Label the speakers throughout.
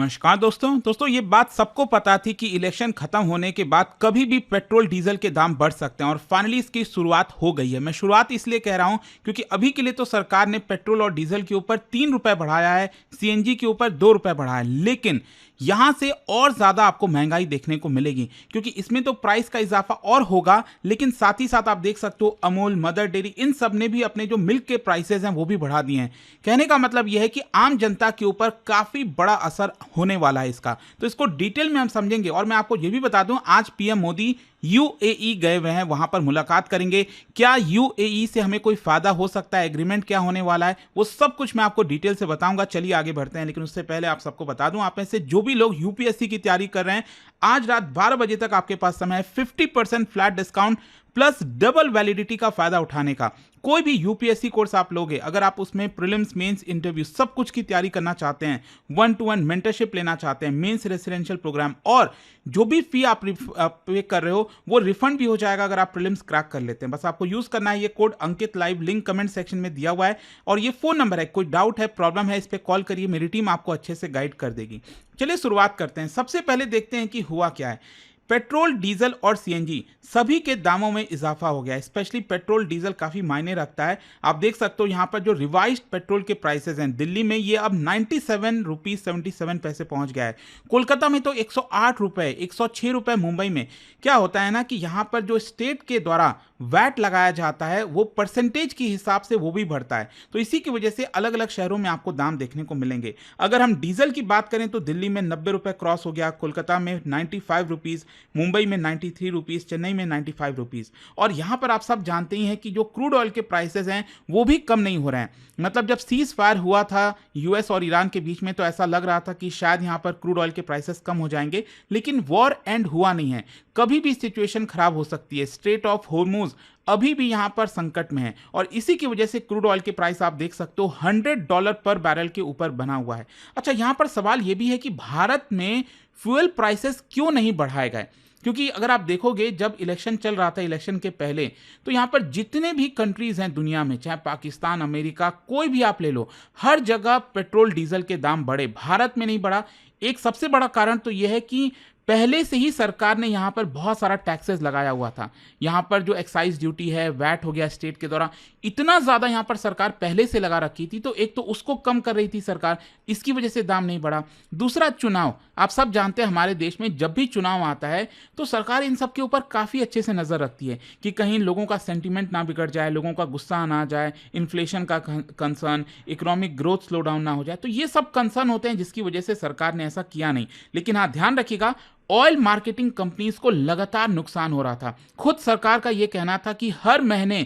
Speaker 1: नमस्कार दोस्तों ये बात सबको पता थी कि इलेक्शन खत्म होने के बाद कभी भी पेट्रोल डीजल के दाम बढ़ सकते हैं और फाइनली इसकी शुरुआत हो गई है। मैं शुरुआत इसलिए कह रहा हूं क्योंकि अभी के लिए तो सरकार ने पेट्रोल और डीजल के ऊपर 3 रुपए बढ़ाया है, सीएनजी के ऊपर 2 रुपए बढ़ाया है, लेकिन यहां से और ज्यादा आपको महंगाई देखने को मिलेगी क्योंकि इसमें तो प्राइस का इजाफा और होगा, लेकिन साथ ही साथ आप देख सकते हो अमूल, मदर डेयरी, इन सब ने भी अपने जो मिल्क के प्राइसेस हैं वो भी बढ़ा दिए हैं। कहने का मतलब यह है कि आम जनता के ऊपर काफी बड़ा असर होने वाला है इसका। तो इसको डिटेल में हम समझेंगे और मैं आपको यह भी बता दूं, आज पीएम मोदी यूएई गए हुए हैं, वहां पर मुलाकात करेंगे। क्या यूएई से हमें कोई फायदा हो सकता है, एग्रीमेंट क्या होने वाला है, वो सब कुछ मैं आपको डिटेल से बताऊंगा। चलिए आगे बढ़ते हैं, लेकिन उससे पहले आप सबको बता दूं, आप में से जो भी लोग यूपीएससी की तैयारी कर रहे हैं, आज रात 12 बजे तक आपके पास समय है 50% flat discount plus double validity का फायदा उठाने का। कोई भी यूपीएससी कोर्स आप लोगे, अगर आप उसमें प्रीलिम्स, मेंस, इंटरव्यू सब कुछ की तैयारी करना चाहते हैं, 1-to-1 मेंटरशिप लेना चाहते हैं, मेंस रेसिडेंशियल प्रोग्राम, और जो भी फी आप पे कर रहे हो वो रिफंड भी हो जाएगा अगर आप प्रीलिम्स क्रैक कर लेते हैं। बस आपको यूज करना है ये कोड अंकित लाइव, लिंक कमेंट सेक्शन में दिया हुआ है, और ये फोन नंबर है। कोई डाउट है, प्रॉब्लम है, इस पर कॉल करिए, मेरी टीम आपको अच्छे से गाइड कर देगी। चलिए शुरुआत करते हैं। सबसे पहले देखते हैं कि हुआ क्या है। पेट्रोल, डीजल और सीएनजी सभी के दामों में इजाफा हो गया है। स्पेशली पेट्रोल डीजल काफी मायने रखता है। आप देख सकते हो यहाँ पर जो रिवाइज्ड पेट्रोल के प्राइसेस हैं, दिल्ली में ये अब 97 रुपीज 77 पैसे पहुंच गया है। कोलकाता में तो 108 रुपए, 106 रुपए मुंबई में। क्या होता है ना कि यहाँ पर जो स्टेट के द्वारा वैट लगाया जाता है वो परसेंटेज के हिसाब से वो भी बढ़ता है, तो इसी की वजह से अलग अलग शहरों में आपको दाम देखने को मिलेंगे। अगर हम डीजल की बात करें तो दिल्ली में 90 रुपए क्रॉस हो गया, कोलकाता में 95 रुपीज, मुंबई में 93 रुपीज, चेन्नई में 95 रुपीज। और यहां पर आप सब जानते ही हैं कि जो क्रूड ऑयल के प्राइसेस हैं वो भी कम नहीं हो रहे हैं। मतलब जब सीज फायर हुआ था यूएस और ईरान के बीच में तो ऐसा लग रहा था कि शायद यहां पर क्रूड ऑयल के प्राइसेस कम हो जाएंगे, लेकिन वॉर एंड हुआ नहीं है। कभी भी सिचुएशन खराब हो सकती है। स्ट्रेट ऑफ होर्मुज अभी भी यहां पर संकट में है और इसी की वजह से क्रूड ऑयल के प्राइस आप देख सकते हो $100 पर बैरल के ऊपर बना हुआ है। अच्छा, यहां पर सवाल यह भी है कि भारत में फ्यूल प्राइसेस क्यों नहीं बढ़ाए गए, क्योंकि अगर आप देखोगे जब इलेक्शन चल रहा था, इलेक्शन के पहले, तो यहां पर जितने भी कंट्रीज हैं दुनिया में, चाहे पाकिस्तान, अमेरिका, कोई भी आप ले लो, हर जगह पेट्रोल डीजल के दाम बढ़े, भारत में नहीं बढ़ा। एक सबसे बड़ा कारण तो यह है कि पहले से ही सरकार ने यहां पर बहुत सारा टैक्सेस लगाया हुआ था। यहां पर जो एक्साइज ड्यूटी है, वैट हो गया स्टेट के द्वारा, इतना ज्यादा यहां पर सरकार पहले से लगा रखी थी, तो एक तो उसको कम कर रही थी सरकार, इसकी वजह से दाम नहीं बढ़ा। दूसरा, चुनाव। आप सब जानते हैं हमारे देश में जब भी चुनाव आता है तो सरकार इन सब के ऊपर काफी अच्छे से नजर रखती है कि कहीं लोगों का सेंटीमेंट ना बिगड़ जाए, लोगों का गुस्सा ना आ जाए, इन्फ्लेशन का concern, economic growth slow down ना हो जाए। तो ये सब कंसर्न होते हैं जिसकी वजह से सरकार ने ऐसा किया नहीं। लेकिन हाँ, ध्यान रखिएगा, ऑयल मार्केटिंग कंपनीज को लगातार नुकसान हो रहा था। खुद सरकार का यह कहना था कि हर महीने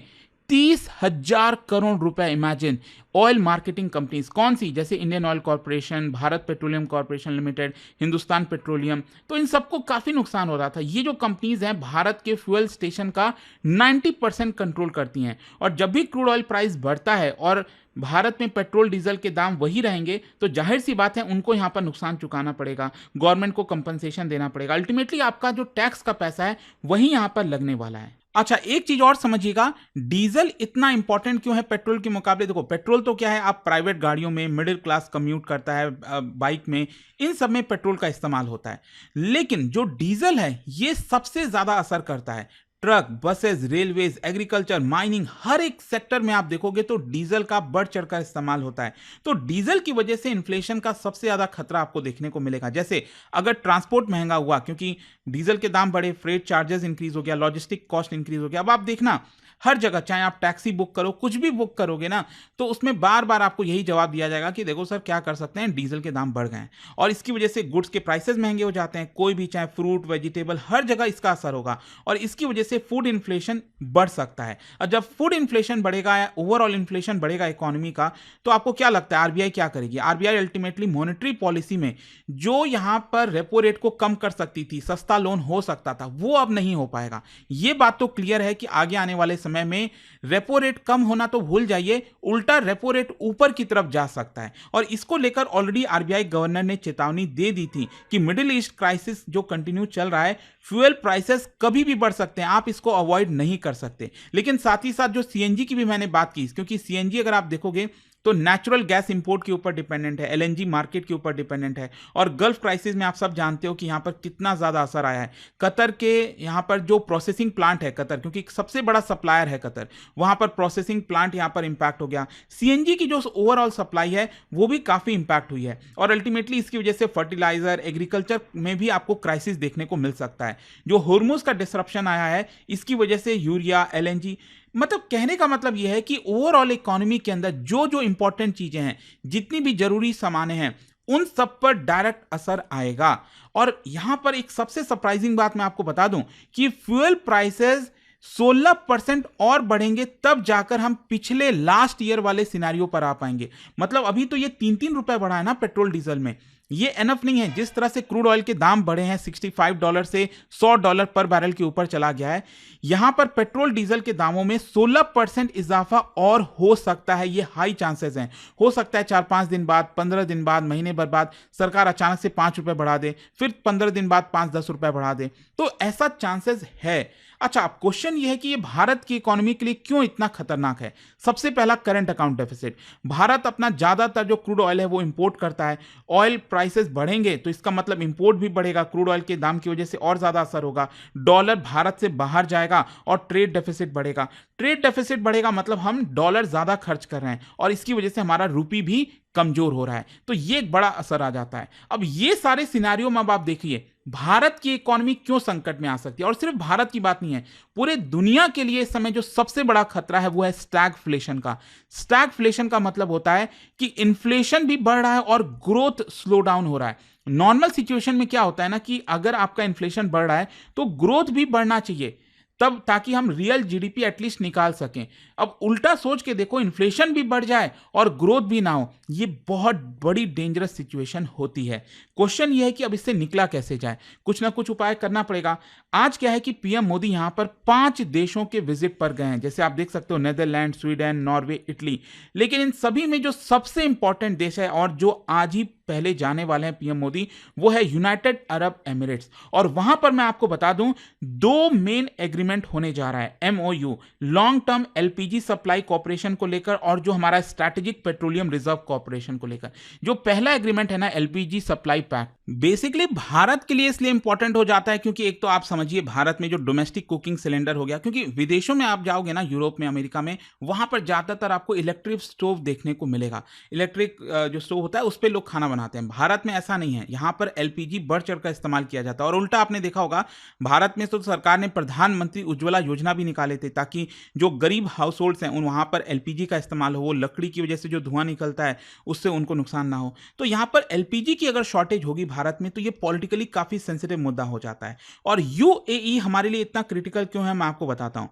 Speaker 1: 30,000 करोड़ रुपए, इमेजिन, ऑयल मार्केटिंग कंपनीज कौन सी, जैसे Indian oil corporation, Bharat petroleum corporation limited, Hindustan petroleum, तो इन सबको काफी नुकसान हो रहा था। ये जो कंपनीज हैं भारत के फ्यूल स्टेशन का 90% कंट्रोल करती हैं, और जब भी क्रूड ऑयल प्राइस बढ़ता है और भारत में पेट्रोल डीजल के दाम वही रहेंगे तो जाहिर सी बात है उनको यहां पर नुकसान चुकाना पड़ेगा, गवर्नमेंट को कंपनसेशन देना पड़ेगा। अल्टीमेटली आपका जो टैक्स का पैसा है वही यहां पर लगने वाला है। अच्छा, एक चीज और समझिएगा, डीजल इतना इंपॉर्टेंट क्यों है पेट्रोल के मुकाबले। देखो, पेट्रोल तो क्या है, आप प्राइवेट गाड़ियों में, मिडिल क्लास कम्यूट करता है, बाइक में, इन सब में पेट्रोल का इस्तेमाल होता है। लेकिन जो डीजल है ये सबसे ज्यादा असर करता है truck, buses, railways, agriculture, mining, हर एक सेक्टर में आप देखोगे तो डीजल का बढ़ चढ़कर इस्तेमाल होता है। तो डीजल की वजह से इन्फ्लेशन का सबसे ज्यादा खतरा आपको देखने को मिलेगा। जैसे अगर ट्रांसपोर्ट महंगा हुआ क्योंकि डीजल के दाम बढ़े, फ्रेट चार्जेस इंक्रीज हो गया, लॉजिस्टिक कॉस्ट इंक्रीज हो गया। अब आप देखना हर जगह, चाहे आप टैक्सी बुक करो, कुछ भी बुक करोगे ना, तो उसमें बार बार आपको यही जवाब दिया जाएगा कि देखो सर क्या कर सकते हैं, डीजल के दाम बढ़ गए हैं, और इसकी वजह से गुड्स के प्राइसेस महंगे हो जाते हैं। कोई भी, चाहे फ्रूट, वेजिटेबल, हर जगह इसका असर होगा, और इसकी वजह से फूड इन्फ्लेशन बढ़ सकता है। और जब फूड इन्फ्लेशन बढ़ेगा या ओवरऑल इन्फ्लेशन बढ़ेगा इकोनॉमी का, तो आपको क्या लगता है आरबीआई क्या करेगी? आरबीआई अल्टीमेटली मॉनेटरी पॉलिसी में जो यहां पर रेपो रेट को कम कर सकती थी, सस्ता लोन हो सकता था, वो अब नहीं हो पाएगा। यह बात तो क्लियर है कि आगे आने वाले समय में रेपो रेट कम होना तो भूल जाइए, उल्टा रेपो रेट ऊपर की तरफ जा सकता है। और इसको लेकर ऑलरेडी आरबीआई गवर्नर ने चेतावनी दे दी थी कि मिडिल ईस्ट क्राइसिस जो कंटिन्यू चल रहा है, फ्यूल प्राइसेस कभी भी बढ़ सकते हैं, आप इसको अवॉइड नहीं कर सकते। लेकिन साथ ही साथ जो सीएनजी की भी मैंने बात की, क्योंकि सीएनजी अगर आप देखोगे तो नेचुरल गैस इंपोर्ट के ऊपर डिपेंडेंट है, एलएनजी मार्केट के ऊपर डिपेंडेंट है। और गल्फ क्राइसिस में आप सब जानते हो कि यहाँ पर कितना ज़्यादा असर आया है। कतर के यहाँ पर जो प्रोसेसिंग प्लांट है कतर, क्योंकि सबसे बड़ा सप्लायर है कतर, वहाँ पर प्रोसेसिंग प्लांट यहाँ पर इंपैक्ट हो गया। सीएनजी की जो ओवरऑल सप्लाई है वो भी काफ़ी इंपैक्ट हुई है और अल्टीमेटली इसकी वजह से फर्टिलाइजर, एग्रीकल्चर में भी आपको क्राइसिस देखने को मिल सकता है। जो हॉर्मुज का डिसरप्शन आया है इसकी वजह से यूरिया, एलएनजी, मतलब कहने का मतलब यह है कि ओवरऑल इकोनॉमी के अंदर जो जो इंपॉर्टेंट चीजें हैं, जितनी भी जरूरी सामानें हैं, उन सब पर डायरेक्ट असर आएगा। और यहां पर एक सबसे सरप्राइजिंग बात मैं आपको बता दूं कि फ्यूल प्राइसेस 16% और बढ़ेंगे, तब जाकर हम पिछले लास्ट ईयर वाले सिनेरियो पर आ पाएंगे। मतलब अभी तो ये 3-3 रुपए बढ़ा है ना पेट्रोल डीजल में, ये एनफ नहीं है। जिस तरह से क्रूड ऑयल के दाम बढ़े हैं, $65 से $100 पर बैरल के ऊपर चला गया है, यहां पर पेट्रोल डीजल के दामों में 16% इजाफा और हो सकता है। ये हाई चांसेस हैं। हो सकता है 4-5 दिन बाद, 15 दिन बाद, महीने भर बाद सरकार अचानक से 5 रुपए बढ़ा दे, फिर 15 दिन बाद 5-10 रुपए बढ़ा दे, तो ऐसा चांसेस है। अच्छा, अब क्वेश्चन ये है कि ये भारत की इकोनॉमी के लिए क्यों इतना खतरनाक है। सबसे पहला, करंट अकाउंट डेफिसिट। भारत अपना ज्यादातर जो क्रूड ऑयल है वो इंपोर्ट करता है। ऑयल प्राइसेस बढ़ेंगे तो इसका मतलब इंपोर्ट भी बढ़ेगा, क्रूड ऑयल के दाम की वजह से और ज्यादा असर होगा। डॉलर भारत से बाहर जाएगा और ट्रेड डेफिसिट बढ़ेगा। ट्रेड डेफिसिट बढ़ेगा मतलब हम डॉलर ज्यादा खर्च कर रहे हैं और इसकी वजह से हमारा रूपी भी कमजोर हो रहा है, तो ये एक बड़ा असर आ जाता है। अब ये सारे सिनेरियो में अब आप देखिए भारत की इकोनॉमी क्यों संकट में आ सकती है। और सिर्फ भारत की बात नहीं है, पूरे दुनिया के लिए इस समय जो सबसे बड़ा खतरा है वो है स्टैगफ्लेशन का। स्टैगफ्लेशन का मतलब होता है कि इन्फ्लेशन भी बढ़ रहा है और ग्रोथ स्लो डाउन हो रहा है। नॉर्मल सिचुएशन में क्या होता है ना कि अगर आपका इन्फ्लेशन बढ़ रहा है तो ग्रोथ भी बढ़ना चाहिए, तब ताकि हम रियल जीडीपी एटलीस्ट निकाल सकें। अब उल्टा सोच के देखो, इन्फ्लेशन भी बढ़ जाए और ग्रोथ भी ना हो, ये बहुत बड़ी डेंजरस सिचुएशन होती है। क्वेश्चन ये है कि अब इससे निकला कैसे जाए, कुछ ना कुछ उपाय करना पड़ेगा। आज क्या है कि पीएम मोदी यहां पर 5 देशों के विजिट पर गए हैं, जैसे आप देख सकते हो नेदरलैंड, स्वीडन, नॉर्वे, इटली। लेकिन इन सभी में जो सबसे इंपॉर्टेंट देश है और जो आज ही पहले जाने वाले हैं पीएम मोदी, वो है यूनाइटेड अरब एमिरेट्स। और वहां पर मैं आपको बता दूं 2 मेन एग्रीमेंट होने जा रहा है, MOU, long term LPG supply corporation को लेकर और जो हमारा स्ट्रैटेजिक पेट्रोलियम रिजर्व कॉर्पोरेशन को लेकर। जो पहला एग्रीमेंट है ना, LPG supply pact, basically Bharat के लिए इसलिए इंपॉर्टेंट हो जाता है क्योंकि एक तो आप समझिए भारत में जो डोमेस्टिक कुकिंग सिलेंडर हो गया, क्योंकि विदेशों में आप जाओगे ना, यूरोप में, अमेरिका में, वहां पर ज्यादातर आपको इलेक्ट्रिक स्टोव देखने को मिलेगा। इलेक्ट्रिक जो स्टोव होता है उस पर लोग खाना बनाते हैं। भारत में ऐसा नहीं है, यहां पर एलपीजी बढ़ चढ़ कर इस्तेमाल किया जाता है। और उल्टा आपने देखा होगा, भारत में तो सरकार ने प्रधानमंत्री उज्ज्वला योजना भी निकाले थे ताकि जो गरीब हाउस होल्ड्स हैं उन वहां पर एलपीजी का इस्तेमाल हो। वो लकड़ी की वजह से जो धुआं निकलता है उससे उनको नुकसान ना हो। तो यहां पर एलपीजी की अगर शॉर्टेज होगी भारत में तो ये पॉलिटिकली काफी सेंसिटिव मुद्दा हो जाता है। और यूएई हमारे लिए इतना क्रिटिकल क्यों है, मैं आपको बताता हूं।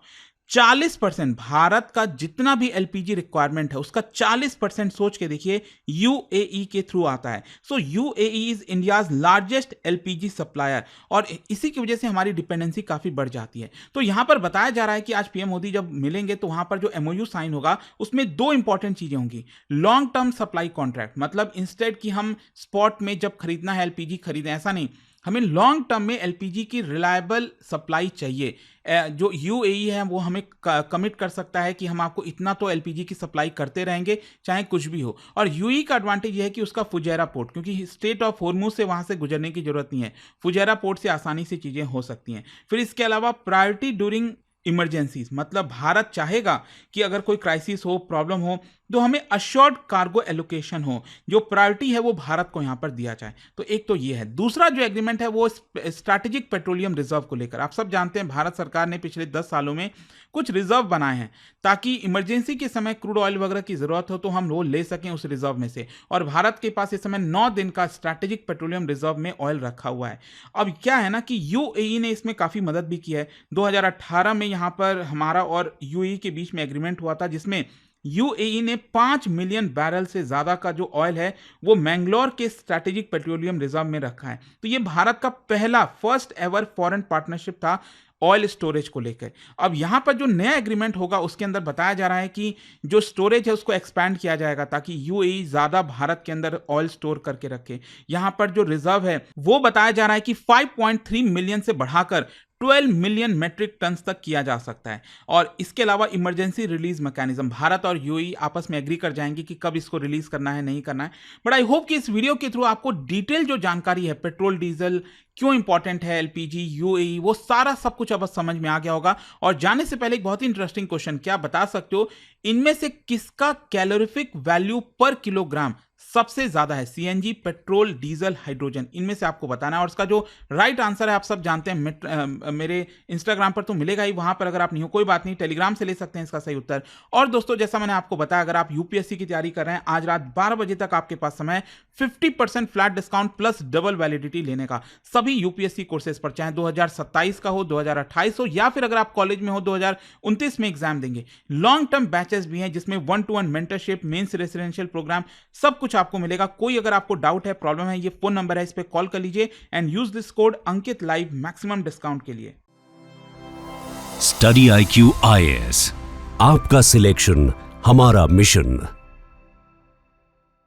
Speaker 1: 40% भारत का जितना भी एलपीजी रिक्वायरमेंट है उसका 40% सोच के देखिए यूएई के थ्रू आता है। So UAE is India's largest LPG supplier और इसी की वजह से हमारी डिपेंडेंसी काफी बढ़ जाती है। तो यहां पर बताया जा रहा है कि आज पीएम मोदी जब मिलेंगे तो वहां पर जो एमओयू साइन होगा उसमें 2 इंपॉर्टेंट चीजें होंगी। लॉन्ग टर्म सप्लाई कॉन्ट्रैक्ट, मतलब इंस्टेड कि हम स्पॉट में जब खरीदना है एलपीजी खरीदें, ऐसा नहीं, हमें लॉन्ग टर्म में एलपीजी की रिलायबल सप्लाई चाहिए। जो यूएई है वो हमें कमिट कर सकता है कि हम आपको इतना तो एलपीजी की सप्लाई करते रहेंगे चाहे कुछ भी हो। और यूएई का एडवांटेज ये है कि उसका फुजैरा पोर्ट, क्योंकि स्टेट ऑफ हॉर्मुज से वहां से गुजरने की जरूरत नहीं है, फुजैरा पोर्ट से आसानी से चीजें हो सकती हैं। फिर इसके अलावा प्रायोरिटी ड्यूरिंग इमरजेंसीज, मतलब भारत चाहेगा कि अगर कोई क्राइसिस हो, प्रॉब्लम हो, तो हमें अश्योर्ड कार्गो एलोकेशन हो, जो प्रायोरिटी है वो भारत को यहां पर दिया जाए। तो एक तो ये है। दूसरा जो एग्रीमेंट है वो स्ट्रैटेजिक पेट्रोलियम रिजर्व को लेकर। आप सब जानते हैं भारत सरकार ने पिछले 10 सालों में कुछ रिजर्व बनाए हैं ताकि इमरजेंसी के समय क्रूड ऑयल वगैरह की जरूरत हो तो हम वो ले सकें उस रिजर्व में से। और भारत के पास इस समय 9 दिन का स्ट्रैटेजिक पेट्रोलियम रिजर्व में ऑयल रखा हुआ है। अब क्या है ना कि यूएई ने इसमें काफी मदद भी की है। 2018 में यहां पर हमारा और यूएई के बीच में एग्रीमेंट हुआ था जिसमें यूएई ने 5 मिलियन बैरल से ज्यादा का जो ऑयल है वो मैंगलोर के स्ट्रैटेजिक पेट्रोलियम रिजर्व में रखा है। तो ये भारत का पहला फर्स्ट एवर फॉरेन पार्टनरशिप था ऑयल स्टोरेज को लेकर। अब यहां पर जो नया एग्रीमेंट होगा उसके अंदर बताया जा रहा है कि जो स्टोरेज है उसको एक्सपैंड किया जाएगा ताकि यूएई ज्यादा भारत के अंदर ऑयल स्टोर करके रखे। यहां पर जो रिजर्व है वो बताया जा रहा है कि 5.3 मिलियन से बढ़ाकर 12 मिलियन मेट्रिक टन तक किया जा सकता है। और इसके अलावा इमरजेंसी रिलीज मैकेनिज्म, भारत और यूएई आपस में एग्री कर जाएंगे कि कब इसको रिलीज करना है, नहीं करना है। बट आई होप कि इस वीडियो के थ्रू आपको डिटेल जो जानकारी है पेट्रोल डीजल क्यों इंपॉर्टेंट है, एलपीजी, यूएई, वो सारा सब कुछ अब समझ में आ गया होगा। और जाने से पहले एक बहुत ही इंटरेस्टिंग क्वेश्चन, क्या बता सकते हो इनमें से किसका कैलोरीफिक वैल्यू पर किलोग्राम सबसे ज्यादा है? सीएनजी, पेट्रोल, डीजल, हाइड्रोजन, इनमें से आपको बताना है। और इसका जो राइट आंसर है आप सब जानते हैं, मेरे इंस्टाग्राम पर तो मिलेगा ही, वहां पर अगर आप नहीं हो कोई बात नहीं, टेलीग्राम से ले सकते हैं इसका सही उत्तर। और दोस्तों जैसा मैंने आपको बताया, अगर आप यूपीएससी की तैयारी कर रहे हैं, आज रात 12 बजे तक आपके पास समय 50% flat discount plus double validity लेने का सभी यूपीएससी कोर्सेज पर, चाहे 2027 का हो, 2028 हो, या फिर अगर आप कॉलेज में हो 2029 में एग्जाम देंगे। लॉन्ग टर्म बैचेस भी हैं जिसमें 1-to-1 mentorship, mains residential programme, सब कुछ आपको मिलेगा। कोई अगर आपको डाउट है, प्रॉब्लम है, ये फोन नंबर है, इस पे कॉल कर लीजिए and use this code Ankit live maximum discount के लिए।
Speaker 2: स्टडी IQ IAS, आपका सिलेक्शन हमारा मिशन।